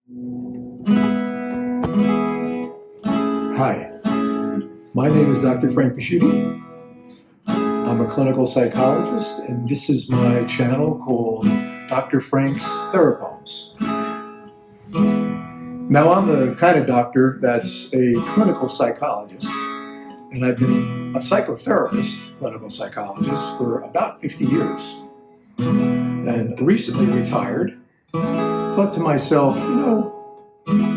Hi, my name is Dr. Frank Pasciutti. I'm a clinical psychologist, and this is my channel called Dr. Frank's Therapoems. Now, I'm the kind of doctor that's a clinical psychologist, and I've been a psychotherapist, clinical psychologist, for about 50 years. And recently retired, thought to myself,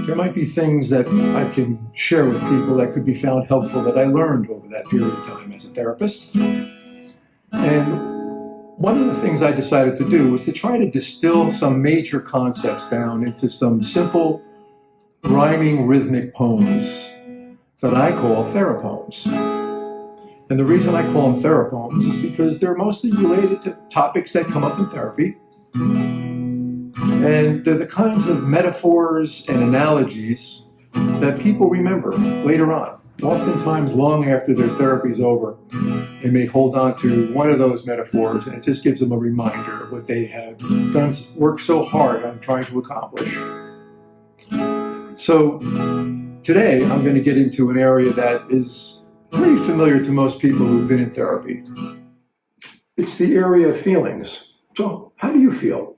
there might be things that I can share with people that could be found helpful that I learned over that period of time as a therapist. And one of the things I decided to do was to try to distill some major concepts down into some simple, rhyming, rhythmic poems that I call Therapoems. And the reason I call them Therapoems is because they're mostly related to topics that come up in therapy. And they're the kinds of metaphors and analogies that people remember later on. Oftentimes, long after their therapy is over, they may hold on to one of those metaphors, and it just gives them a reminder of what they have done, worked so hard on trying to accomplish. So today, I'm going to get into an area that is pretty familiar to most people who've been in therapy. It's the area of feelings. So, how do you feel?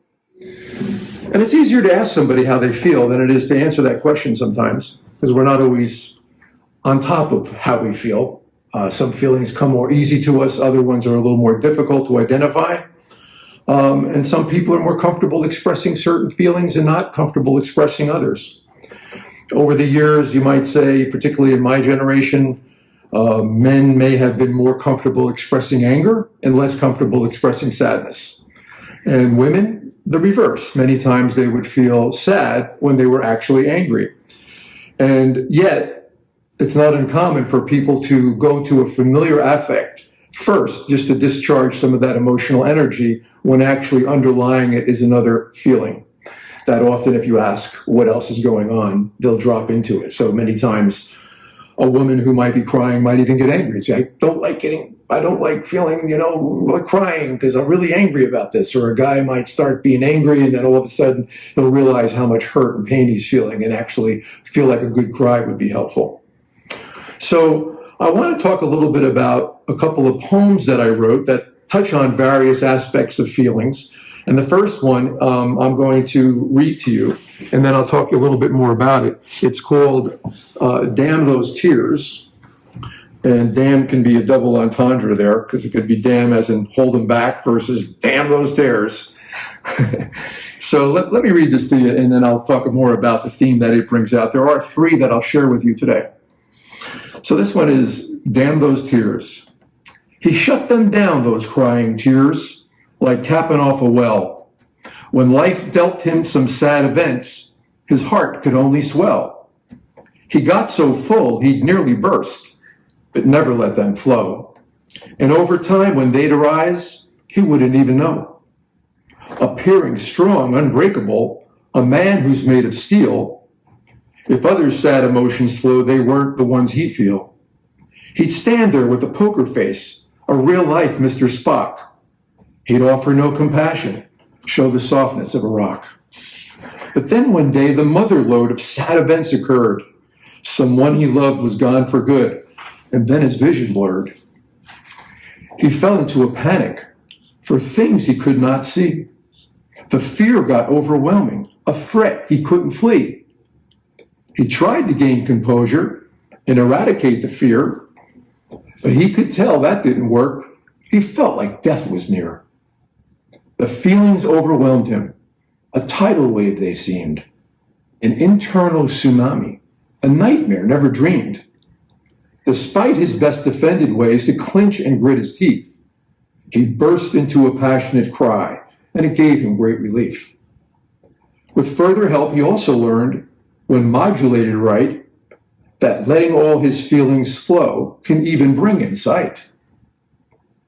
And it's easier to ask somebody how they feel than it is to answer that question sometimes, because we're not always on top of how we feel. Some feelings come more easy to us, other ones are a little more difficult to identify. And some people are more comfortable expressing certain feelings and not comfortable expressing others. Over the years, you might say, particularly in my generation, men may have been more comfortable expressing anger and less comfortable expressing sadness. And women, the reverse. Many times they would feel sad when they were actually angry. And yet, it's not uncommon for people to go to a familiar affect first, just to discharge some of that emotional energy, when actually underlying it is another feeling. That often, if you ask what else is going on, they'll drop into it. So many times, a woman who might be crying might even get angry and say, I don't like feeling, like crying because I'm really angry about this. Or a guy might start being angry and then all of a sudden he'll realize how much hurt and pain he's feeling and actually feel like a good cry would be helpful. So I want to talk a little bit about a couple of poems that I wrote that touch on various aspects of feelings. And the first one I'm going to read to you, and then I'll talk a little bit more about it. It's called Damn Those Tears. And damn can be a double entendre there, because it could be damn as in hold them back versus damn those tears. So let me read this to you, and then I'll talk more about the theme that it brings out. There are three that I'll share with you today. So this one is Damn Those Tears. He shut them down, those crying tears, like capping off a well. When life dealt him some sad events, his heart could only swell. He got so full he'd nearly burst, but never let them flow. And over time, when they'd arise, he wouldn't even know. Appearing strong, unbreakable, a man who's made of steel, if others' sad emotions flow, they weren't the ones he'd feel. He'd stand there with a poker face, a real-life Mr. Spock. He'd offer no compassion, show the softness of a rock. But then one day, the mother lode of sad events occurred. Someone he loved was gone for good, and then his vision blurred. He fell into a panic for things he could not see. The fear got overwhelming, a threat he couldn't flee. He tried to gain composure and eradicate the fear, but he could tell that didn't work. He felt like death was near. The feelings overwhelmed him. A tidal wave they seemed, an internal tsunami, a nightmare never dreamed. Despite his best defended ways to clinch and grit his teeth, he burst into a passionate cry, and it gave him great relief. With further help, he also learned, when modulated right, that letting all his feelings flow can even bring insight.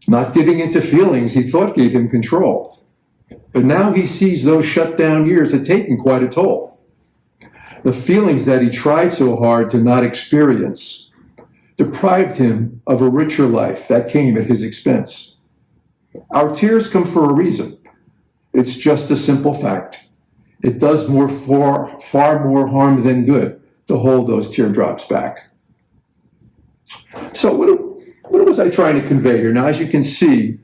Not giving into feelings he thought gave him control. But now he sees those shut down years had taken quite a toll. The feelings that he tried so hard to not experience deprived him of a richer life that came at his expense. Our tears come for a reason. It's just a simple fact. It does far more harm than good to hold those teardrops back. So what was I trying to convey here? Now, as you can see,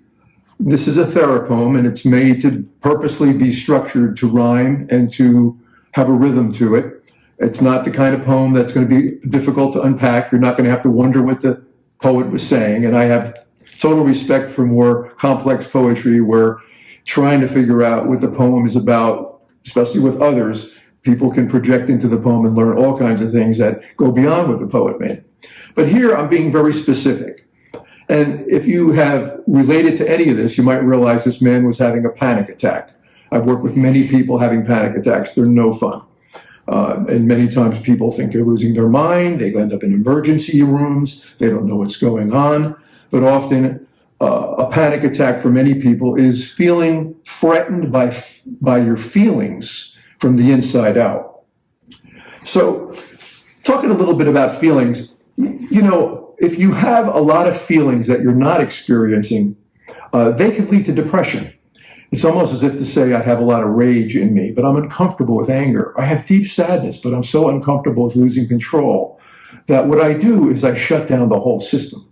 this is a therapoem, and it's made to purposely be structured to rhyme and to have a rhythm to it. It's not the kind of poem that's going to be difficult to unpack. You're not going to have to wonder what the poet was saying. And I have total respect for more complex poetry where trying to figure out what the poem is about, especially with others, people can project into the poem and learn all kinds of things that go beyond what the poet meant. But here I'm being very specific. And if you have related to any of this, you might realize this man was having a panic attack. I've worked with many people having panic attacks. They're no fun. And many times people think they're losing their mind. They end up in emergency rooms. They don't know what's going on. But often a panic attack for many people is feeling threatened by your feelings from the inside out. So talking a little bit about feelings, you know, if you have a lot of feelings that you're not experiencing, they can lead to depression. It's almost as if to say, I have a lot of rage in me, but I'm uncomfortable with anger. I have deep sadness, but I'm so uncomfortable with losing control that what I do is I shut down the whole system.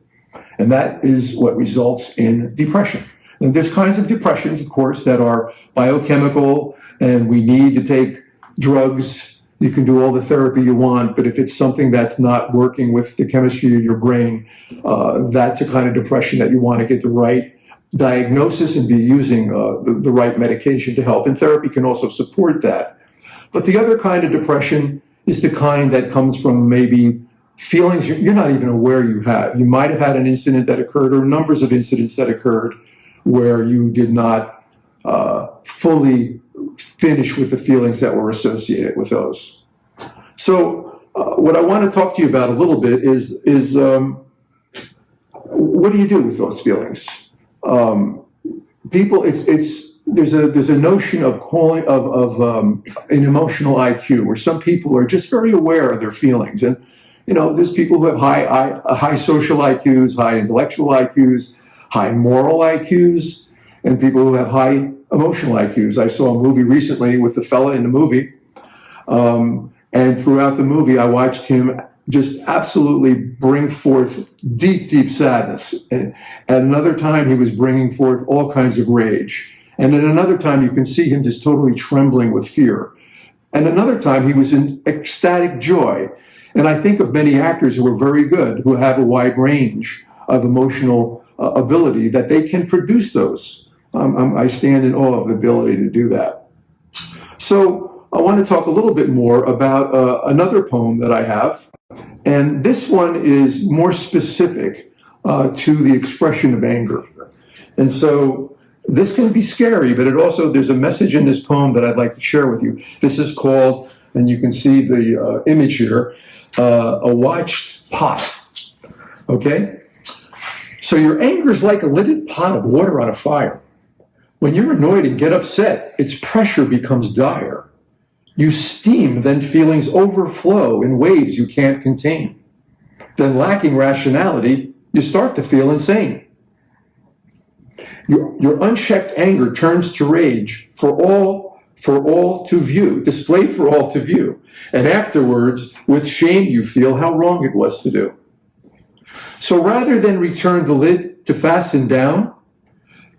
And that is what results in depression. And there's kinds of depressions, of course, that are biochemical, and we need to take drugs. You can do all the therapy you want, but if it's something that's not working with the chemistry of your brain, that's a kind of depression that you want to get the right diagnosis and be using the right medication to help. And therapy can also support that. But the other kind of depression is the kind that comes from maybe feelings you're not even aware you have. You might have had an incident that occurred, or numbers of incidents that occurred, where you did not fully finish with the feelings that were associated with those. So what I want to talk to you about a little bit is what do you do with those feelings? People, there's a notion of calling of an emotional IQ, where some people are just very aware of their feelings, and you know, there's people who have high social IQs, high intellectual IQs, high moral IQs, and people who have high emotional IQs. I saw a movie recently with the fella in the movie, and throughout the movie, I watched him just absolutely bring forth deep, deep sadness. And at another time, he was bringing forth all kinds of rage. And at another time, you can see him just totally trembling with fear. And another time, he was in ecstatic joy. And I think of many actors who are very good, who have a wide range of emotional ability, that they can produce those. I stand in awe of the ability to do that. So I want to talk a little bit more about another poem that I have. And this one is more specific to the expression of anger. And so this can be scary, but there's a message in this poem that I'd like to share with you. This is called, and you can see the image here, a watched pot. Okay? So your anger is like a lidded pot of water on a fire. When you're annoyed and get upset, its pressure becomes dire. You steam, then feelings overflow in waves you can't contain. Then, lacking rationality, you start to feel insane. Your unchecked anger turns to rage for all to view, displayed for all to view. And afterwards, with shame, you feel how wrong it was to do. So rather than return the lid to fasten down,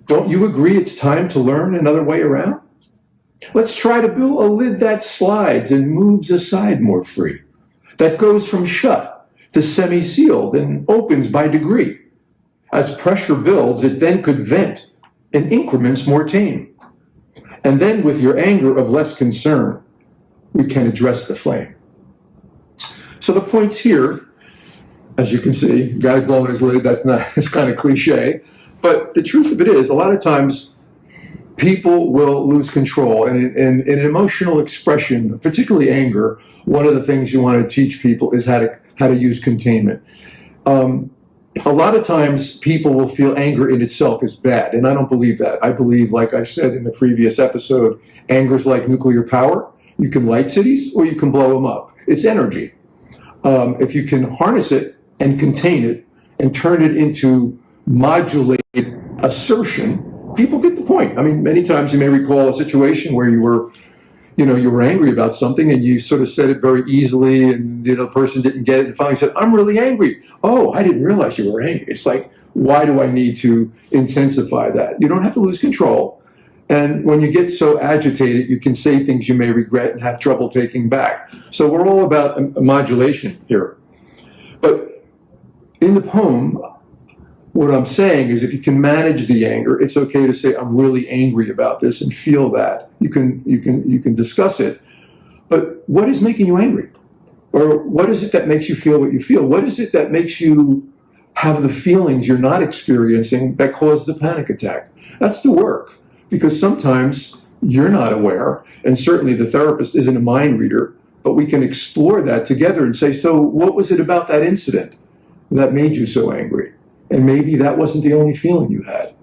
don't you agree it's time to learn another way around? Let's try to build a lid that slides and moves aside more free, that goes from shut to semi-sealed and opens by degree. As pressure builds, it then could vent in increments more tame. And then with your anger of less concern, we can address the flame. So the points here, as you can see, guy blowing his lid, it's kind of cliche. But the truth of it is, a lot of times, people will lose control. And in emotional expression, particularly anger, one of the things you want to teach people is how to use containment. A lot of times people will feel anger in itself is bad, and I don't believe that. I believe, like I said in the previous episode, anger is like nuclear power. You can light cities or you can blow them up. It's energy. If you can harness it and contain it and turn it into modulated assertion, people get the point. I mean, many times you may recall a situation where you were you were angry about something and you sort of said it very easily, and the person didn't get it and finally said, I'm really angry. Oh, I didn't realize you were angry. It's like, why do I need to intensify that? You don't have to lose control. And when you get so agitated, you can say things you may regret and have trouble taking back. So we're all about a modulation here. But in the poem, what I'm saying is, if you can manage the anger, it's okay to say, I'm really angry about this, and feel that. You can discuss it. But what is making you angry? Or what is it that makes you feel what you feel? What is it that makes you have the feelings you're not experiencing that cause the panic attack? That's the work. Because sometimes you're not aware, and certainly the therapist isn't a mind reader, but we can explore that together and say, so what was it about that incident that made you so angry? And maybe that wasn't the only feeling you had.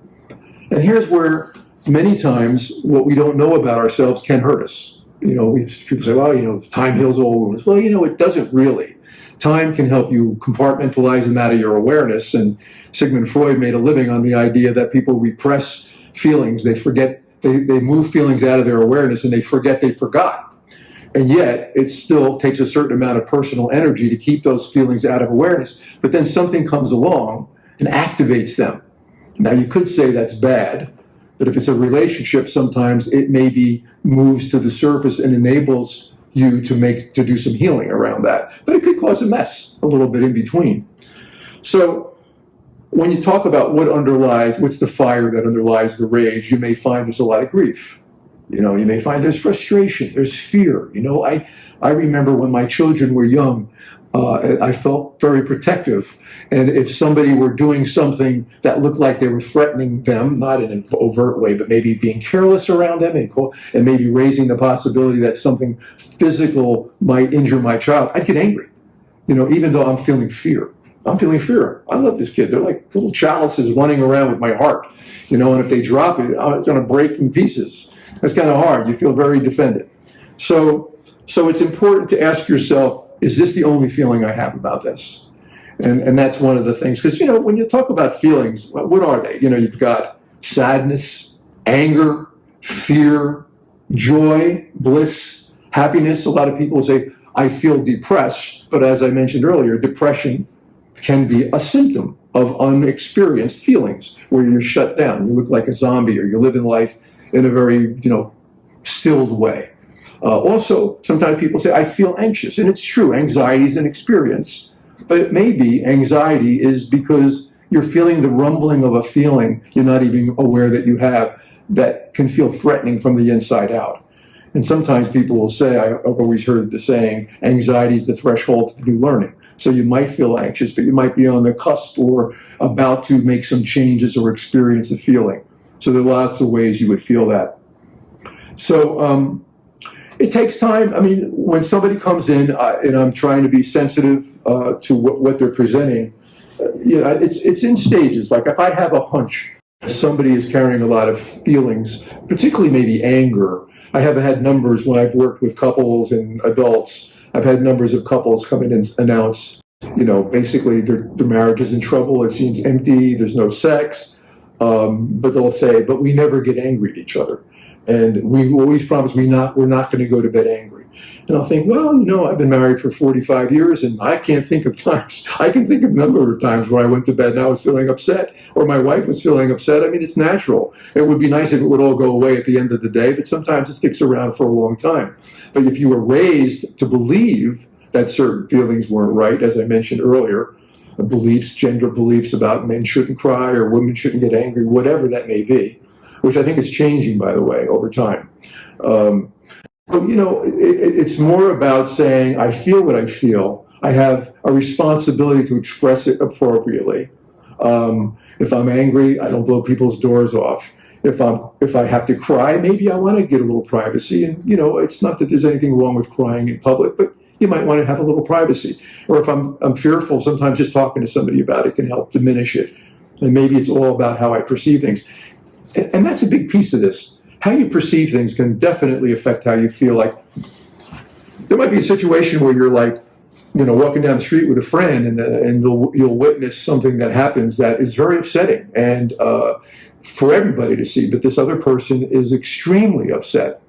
And here's where many times what we don't know about ourselves can hurt us. People say, well, time heals all wounds. Well, it doesn't really. Time can help you compartmentalize them out of your awareness. And Sigmund Freud made a living on the idea that people repress feelings. They forget, they move feelings out of their awareness, and they forget they forgot. And yet, it still takes a certain amount of personal energy to keep those feelings out of awareness. But then something comes along and activates them. Now, you could say that's bad, but if it's a relationship, sometimes it maybe moves to the surface and enables you to do some healing around that. But it could cause a mess a little bit in between. So when you talk about what's the fire that underlies the rage, you may find there's a lot of grief. You may find there's frustration, there's fear. I remember when my children were young, I felt very protective. And if somebody were doing something that looked like they were threatening them, not in an overt way, but maybe being careless around them and maybe raising the possibility that something physical might injure my child, I'd get angry, even though I'm feeling fear. I'm feeling fear. I love this kid. They're like little chalices running around with my heart, and if they drop it, it's going to break in pieces. That's kind of hard. You feel very defended. So it's important to ask yourself, is this the only feeling I have about this? And that's one of the things. Because, when you talk about feelings, what are they? You've got sadness, anger, fear, joy, bliss, happiness. A lot of people say, I feel depressed. But as I mentioned earlier, depression can be a symptom of unexperienced feelings, where you're shut down. You look like a zombie, or you live in life in a very, stilled way. Also, sometimes people say, I feel anxious. And it's true, anxiety is an experience. But it may be anxiety is because you're feeling the rumbling of a feeling you're not even aware that you have, that can feel threatening from the inside out. And sometimes people will say, I've always heard the saying, anxiety is the threshold to new learning. So you might feel anxious, but you might be on the cusp or about to make some changes or experience a feeling. So there are lots of ways you would feel that. So it takes time. I mean, when somebody comes in and I'm trying to be sensitive to what they're presenting, it's in stages. Like if I have a hunch somebody is carrying a lot of feelings, particularly maybe anger. I have had numbers when I've worked with couples and adults. I've had numbers of couples come in and announce, basically their marriage is in trouble. It seems empty. There's no sex. But they'll say, but we never get angry at each other. And we always promise we're not going to go to bed angry. And I'll think, well, I've been married for 45 years and I can't think of times. I can think of a number of times where I went to bed and I was feeling upset, or my wife was feeling upset. I mean, it's natural. It would be nice if it would all go away at the end of the day, but sometimes it sticks around for a long time. But if you were raised to believe that certain feelings weren't right, as I mentioned earlier, beliefs, gender beliefs about men shouldn't cry or women shouldn't get angry, whatever that may be, which I think is changing, by the way, over time. It's more about saying, I feel what I feel. I have a responsibility to express it appropriately. If I'm angry, I don't blow people's doors off. If I have to cry, maybe I want to get a little privacy. And, it's not that there's anything wrong with crying in public, but you might want to have a little privacy. Or if I'm fearful, sometimes just talking to somebody about it can help diminish it. And maybe it's all about how I perceive things. And that's a big piece of this. How you perceive things can definitely affect how you feel. Like, there might be a situation where you're like, walking down the street with a friend and you'll witness something that happens that is very upsetting and for everybody to see, but this other person is extremely upset.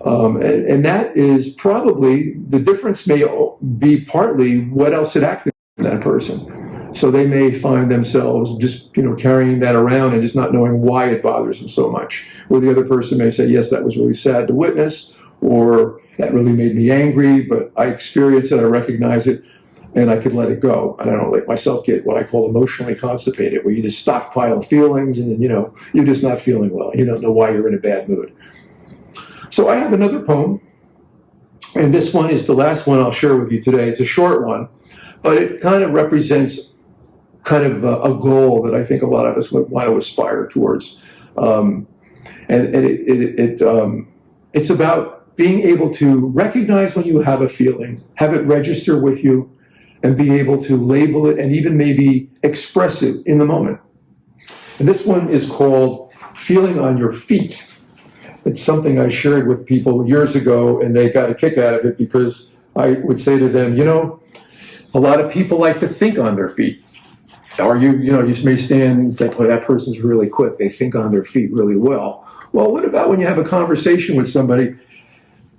And that is probably, the difference may be partly what else had acted in that person. So they may find themselves just, carrying that around and just not knowing why it bothers them so much. Or the other person may say, yes, that was really sad to witness, or that really made me angry, but I experienced it, I recognize it, and I could let it go. And I don't let myself get what I call emotionally constipated, where you just stockpile feelings and then, you're just not feeling well. You don't know why you're in a bad mood. So I have another poem, and this one is the last one I'll share with you today. It's a short one, but it kind of represents kind of a goal that I think a lot of us would want to aspire towards. It's about being able to recognize when you have a feeling, have it register with you, and be able to label it and even maybe express it in the moment. And this one is called Feeling on Your Feet. It's something I shared with people years ago, and they got a kick out of it because I would say to them, a lot of people like to think on their feet. Or you may stand and say, boy, that person's really quick. They think on their feet really well. Well, what about when you have a conversation with somebody,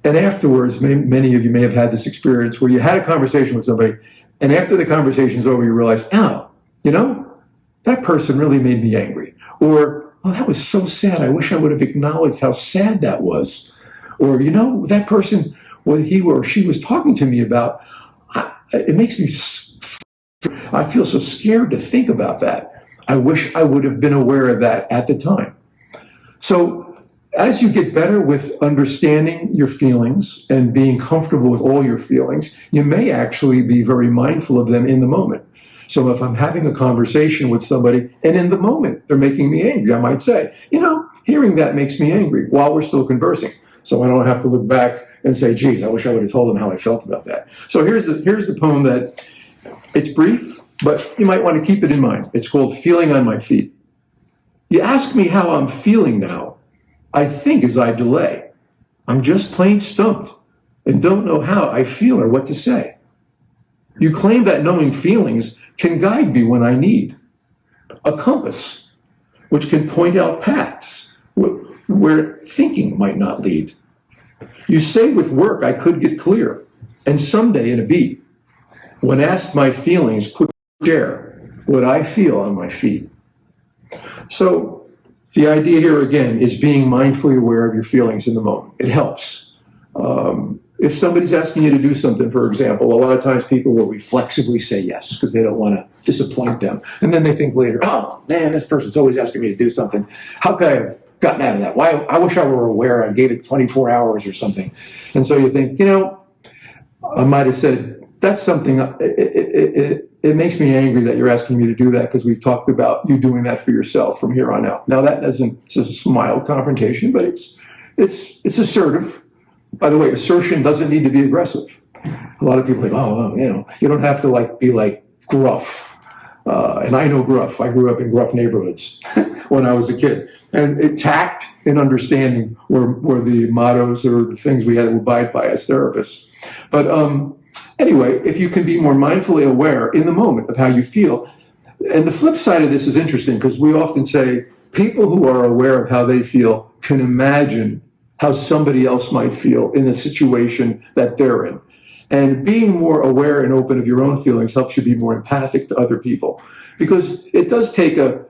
and afterwards, many of you may have had this experience where you had a conversation with somebody, and after the conversation's over, you realize, that person really made me angry. Or, oh, that was so sad. I wish I would have acknowledged how sad that was. Or, that person, what he or she was talking to me about, it makes me, I feel so scared to think about that. I wish I would have been aware of that at the time. So as you get better with understanding your feelings and being comfortable with all your feelings, you may actually be very mindful of them in the moment. So if I'm having a conversation with somebody and in the moment they're making me angry, I might say, hearing that makes me angry while we're still conversing. So I don't have to look back and say, geez, I wish I would have told them how I felt about that. So here's the poem that, it's brief, but you might want to keep it in mind. It's called Feeling on My Feet. You ask me how I'm feeling now. I think as I delay. I'm just plain stumped and don't know how I feel or what to say. You claim that knowing feelings can guide me when I need a compass, which can point out paths where thinking might not lead. You say with work I could get clear, and someday in a beat, when asked my feelings, quick share what I feel on my feet. So the idea here again is being mindfully aware of your feelings in the moment. It helps. If somebody's asking you to do something, for example, a lot of times people will reflexively say yes because they don't want to disappoint them. And then they think later, oh man, this person's always asking me to do something. How could I have gotten out of that? Why? I wish I were aware I gave it 24 hours or something. And so you think, I might have said, that's something, it makes me angry that you're asking me to do that because we've talked about you doing that for yourself from here on out. Now it's a mild confrontation, but it's assertive. By the way, assertion doesn't need to be aggressive. A lot of people think, you don't have to be like gruff. And I know gruff. I grew up in gruff neighborhoods when I was a kid. And tact and understanding were the mottos or the things we had to abide by as therapists. But anyway, if you can be more mindfully aware in the moment of how you feel, and the flip side of this is interesting because we often say people who are aware of how they feel can imagine how somebody else might feel in the situation that they're in. And being more aware and open of your own feelings helps you be more empathic to other people. Because it does take a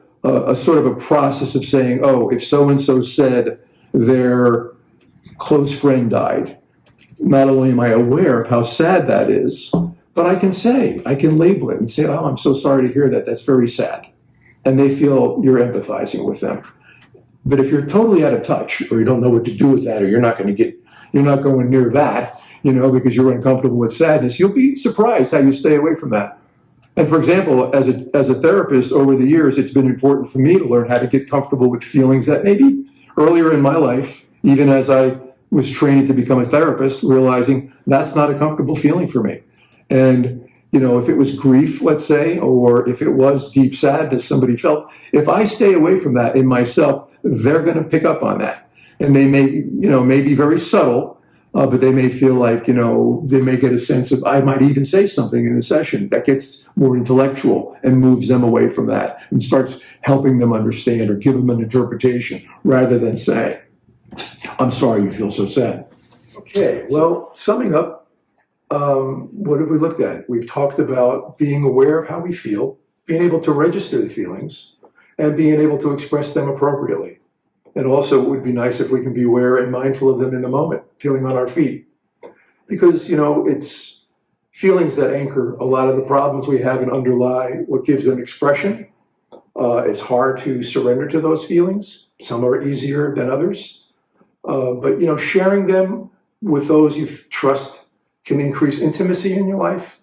sort of a process of saying, oh, if so-and-so said their close friend died, not only am I aware of how sad that is, but I can label it and say, oh, I'm so sorry to hear that. That's very sad. And they feel you're empathizing with them. But if you're totally out of touch, or you don't know what to do with that, or you're not going near that, because you're uncomfortable with sadness, you'll be surprised how you stay away from that. And for example, as a therapist over the years, it's been important for me to learn how to get comfortable with feelings that maybe earlier in my life, even as I was training to become a therapist, realizing that's not a comfortable feeling for me. And, if it was grief, let's say, or if it was deep sadness somebody felt, if I stay away from that in myself, they're going to pick up on that. And they may be very subtle, but they may feel like, they may get a sense of, I might even say something in the session that gets more intellectual and moves them away from that and starts helping them understand or give them an interpretation rather than say, I'm sorry you feel so sad. Okay, well, summing up, what have we looked at? We've talked about being aware of how we feel, being able to register the feelings, and being able to express them appropriately. And also, it would be nice if we can be aware and mindful of them in the moment, feeling on our feet. Because, it's feelings that anchor a lot of the problems we have and underlie what gives them expression. It's hard to surrender to those feelings. Some are easier than others. But, sharing them with those you trust can increase intimacy in your life.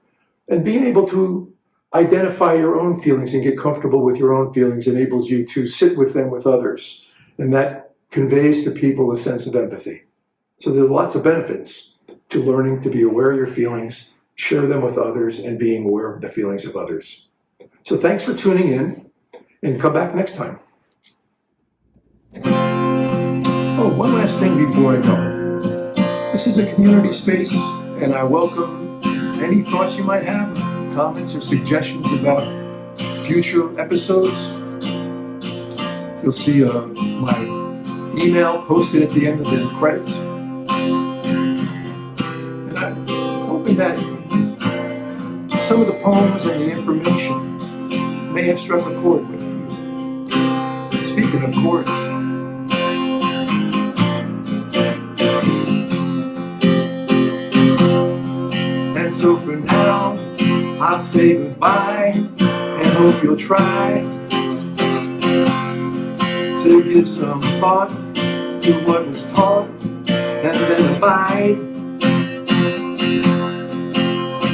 And being able to identify your own feelings and get comfortable with your own feelings enables you to sit with them with others. And that conveys to people a sense of empathy. So there's lots of benefits to learning to be aware of your feelings, share them with others, and being aware of the feelings of others. So thanks for tuning in, and come back next time. Oh, one last thing before I go. This is a community space, and I welcome any thoughts you might have, comments or suggestions about future episodes. You'll see my email posted at the end of the credits. And I'm hoping that some of the poems and the information may have struck a chord with you. Speaking of chords, and so for now, I'll say goodbye and hope you'll try to give some thought to what was taught, and then abide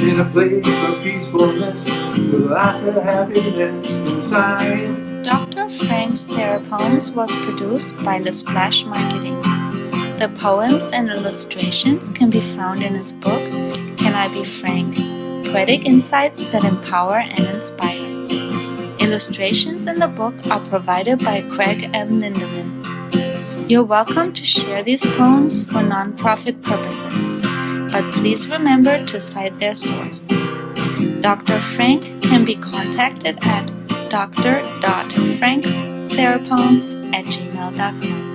in a place of peacefulness with lots of happiness inside. Dr. Frank's Therapoems was produced by The Splash Marketing. The poems and illustrations can be found in his book, Can I Be Frank? Poetic Insights that Empower and Inspire. Illustrations in the book are provided by Craig M. Lindamman. You're welcome to share these poems for non-profit purposes, but please remember to cite their source. Dr. Frank can be contacted at dr.frankstherapoems@gmail.com.